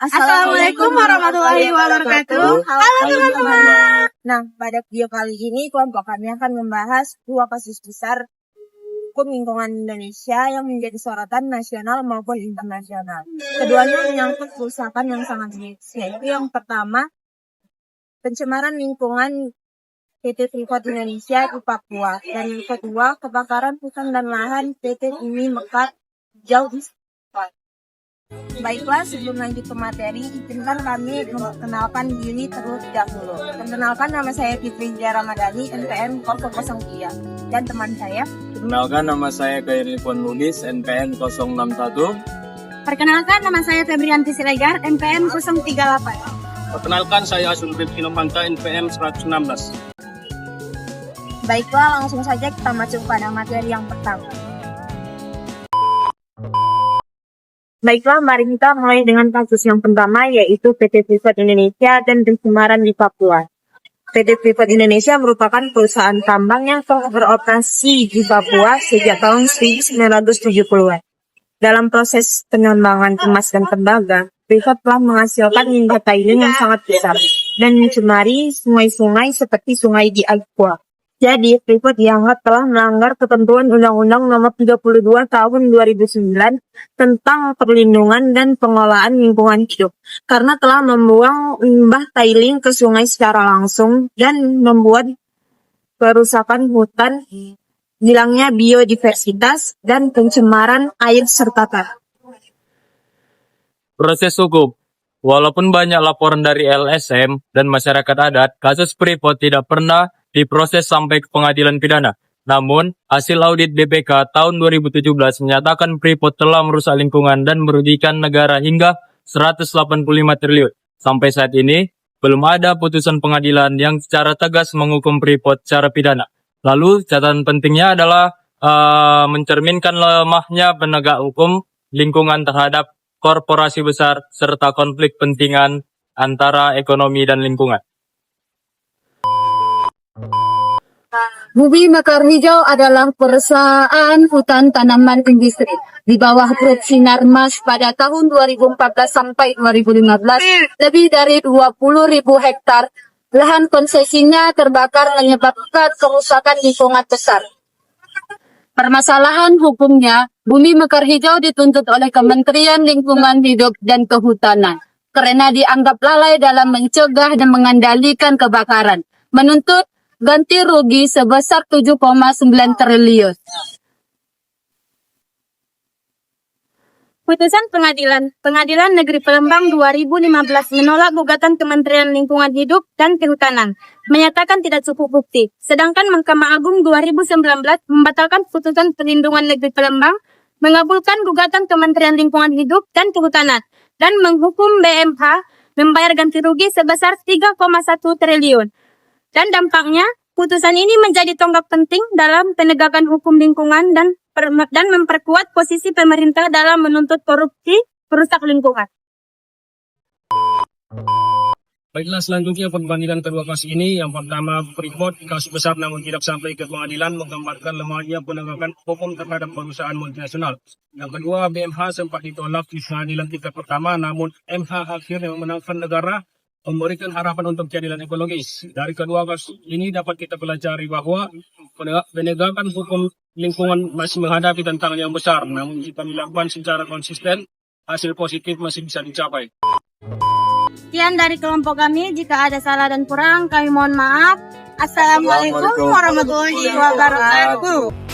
Assalamualaikum warahmatullahi wabarakatuh. Halo teman-teman. Nah, pada video kali ini kelompok kami akan membahas dua kasus besar hukum lingkungan Indonesia yang menjadi sorotan nasional maupun internasional. Keduanya menyangkut kerusakan yang sangat serius, yaitu yang pertama, pencemaran lingkungan PT Freeport Indonesia di Papua, dan yang kedua, kebakaran hutan dan lahan PT Bumi Mekar Jauh di Papua. Baiklah, sebelum lanjut ke materi, izinkan kami memperkenalkan diri terlebih dahulu. Perkenalkan, nama saya Fitri Ramadhani, NPM 003, dan teman saya. Perkenalkan, nama saya Khairil Lubis, NPM 061. Perkenalkan, nama saya Febrianti Siregar, NPM 038. Perkenalkan, saya Asunudin Kinopanta, NPM 116. Baiklah, langsung saja kita masuk pada materi yang pertama. Baiklah, mari kita mulai dengan kasus yang pertama, yaitu PT Freeport Indonesia dan pencemaran di Papua. PT Freeport Indonesia merupakan perusahaan tambang yang telah beroperasi di Papua sejak tahun 1970-an. Dalam proses penambangan emas dan tembaga, Freeport telah menghasilkan limbah tiling yang sangat besar dan mencemari sungai-sungai seperti Sungai di Aqua. Jadi, Freeport dianggap telah melanggar ketentuan Undang-Undang Nomor 32 Tahun 2009 tentang perlindungan dan pengelolaan lingkungan hidup karena telah membuang limbah tiling ke sungai secara langsung dan membuat kerusakan hutan, hilangnya biodiversitas, dan pencemaran air serta tanah. Proses hukum. Walaupun banyak laporan dari LSM dan masyarakat adat, kasus Freeport tidak pernah diproses sampai ke pengadilan pidana. Namun, hasil audit BPK tahun 2017 menyatakan Freeport telah merusak lingkungan dan merugikan negara hingga 185 triliun. Sampai saat ini, belum ada putusan pengadilan yang secara tegas menghukum Freeport secara pidana. Lalu, catatan pentingnya adalah mencerminkan lemahnya penegak hukum lingkungan terhadap korporasi besar serta konflik kepentingan antara ekonomi dan lingkungan. Bumi Mekar Hijau adalah perusahaan hutan tanaman industri di bawah Grup Sinarmas pada tahun 2014 sampai 2015. Lebih dari 20.000 hektar lahan konsesinya terbakar menyebabkan kerusakan lingkungan besar. Permasalahan hukumnya, Bumi Mekar Hijau dituntut oleh Kementerian Lingkungan Hidup dan Kehutanan karena dianggap lalai dalam mencegah dan mengendalikan kebakaran. Menuntut ganti rugi sebesar 7,9 triliun. Putusan Pengadilan Negeri Palembang 2015 menolak gugatan Kementerian Lingkungan Hidup dan Kehutanan, menyatakan tidak cukup bukti. Sedangkan Mahkamah Agung 2019 membatalkan putusan Perlindungan Negeri Palembang, mengabulkan gugatan Kementerian Lingkungan Hidup dan Kehutanan, dan menghukum BMH membayar ganti rugi sebesar 3,1 triliun. Dan dampaknya, putusan ini menjadi tonggak penting dalam penegakan hukum lingkungan dan memperkuat posisi pemerintah dalam menuntut korupsi perusak lingkungan. Baiklah, selanjutnya perbandingan kedua kasus ini. Yang pertama, Freeport, kasus besar namun tidak sampai ke pengadilan, menggambarkan lemahnya penegakan hukum terhadap perusahaan multinasional. Yang kedua, BMH sempat ditolak di pengadilan tingkat pertama, namun MH akhirnya memenangkan negara, memberikan harapan untuk keadilan ekologis. Dari kedua kasus ini dapat kita pelajari bahwa penegakan hukum lingkungan masih menghadapi tantangan yang besar, namun jika dilakukan secara konsisten, hasil positif masih bisa dicapai. Sekian dari kelompok kami. Jika ada salah dan kurang, kami mohon maaf. Assalamualaikum warahmatullahi wabarakatuh.